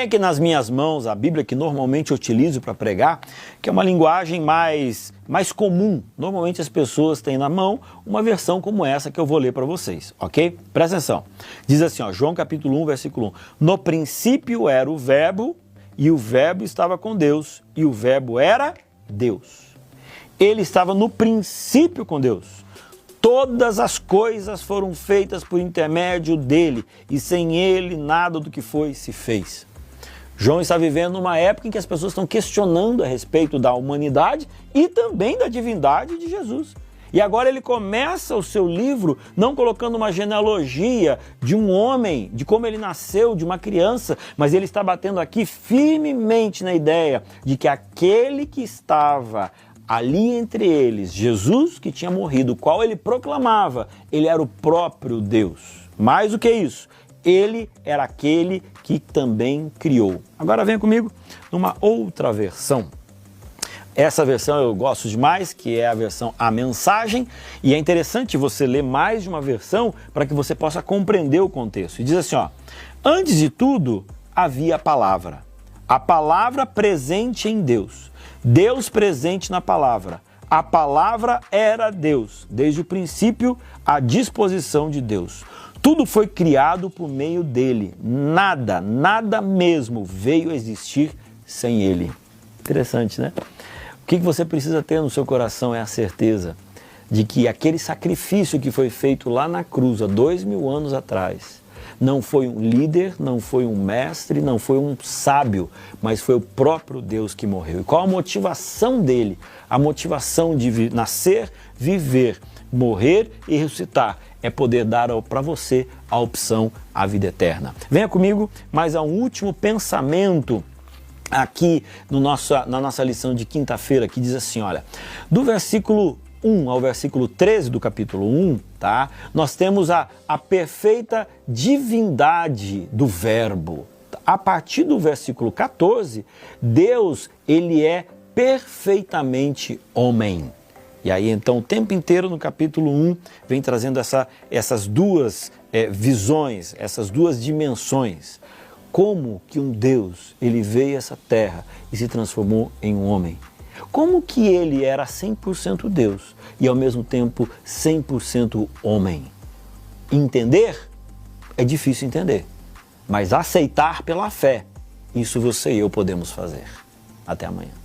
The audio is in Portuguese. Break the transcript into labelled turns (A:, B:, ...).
A: Tenho aqui nas minhas mãos a Bíblia que normalmente eu utilizo para pregar, que é uma linguagem mais comum. Normalmente as pessoas têm na mão uma versão como essa que eu vou ler para vocês, ok? Presta atenção. Diz assim, ó, João capítulo 1, versículo 1. No princípio era o Verbo, e o Verbo estava com Deus, e o Verbo era Deus. Ele estava no princípio com Deus. Todas as coisas foram feitas por intermédio dele, e sem ele nada do que foi se fez. João está vivendo uma época em que as pessoas estão questionando a respeito da humanidade e também da divindade de Jesus. E agora ele começa o seu livro não colocando uma genealogia de um homem, de como ele nasceu, de uma criança, mas ele está batendo aqui firmemente na ideia de que aquele que estava ali entre eles, Jesus que tinha morrido, o qual ele proclamava, ele era o próprio Deus. Mais do que isso, ele era aquele que também criou. Agora venha comigo numa outra versão. Essa versão eu gosto demais, que é a versão A Mensagem, e é interessante você ler mais de uma versão para que você possa compreender o contexto. E diz assim, ó, antes de tudo havia a palavra presente em Deus, Deus presente na palavra. A palavra era Deus, desde o princípio à disposição de Deus. Tudo foi criado por meio dele. Nada mesmo veio a existir sem ele. Interessante, né? O que você precisa ter no seu coração é a certeza de que aquele sacrifício que foi feito lá na cruz há 2000 anos atrás não foi um líder, não foi um mestre, não foi um sábio, mas foi o próprio Deus que morreu. E qual a motivação dele? A motivação de nascer, viver, morrer e ressuscitar é poder dar para você a opção, a vida eterna. Venha comigo, mas há um último pensamento aqui no na nossa lição de quinta-feira, que diz assim, olha, do versículo 1 ao versículo 13 do capítulo 1, tá? Nós temos a perfeita divindade do Verbo. A partir do versículo 14, Deus, ele é perfeitamente homem. E aí, então, o tempo inteiro no capítulo 1 vem trazendo essas duas visões, essas duas dimensões. Como que um Deus, ele veio a essa terra e se transformou em um homem? Como que ele era 100% Deus e ao mesmo tempo 100% homem? Entender? É difícil entender, mas aceitar pela fé, isso você e eu podemos fazer. Até amanhã.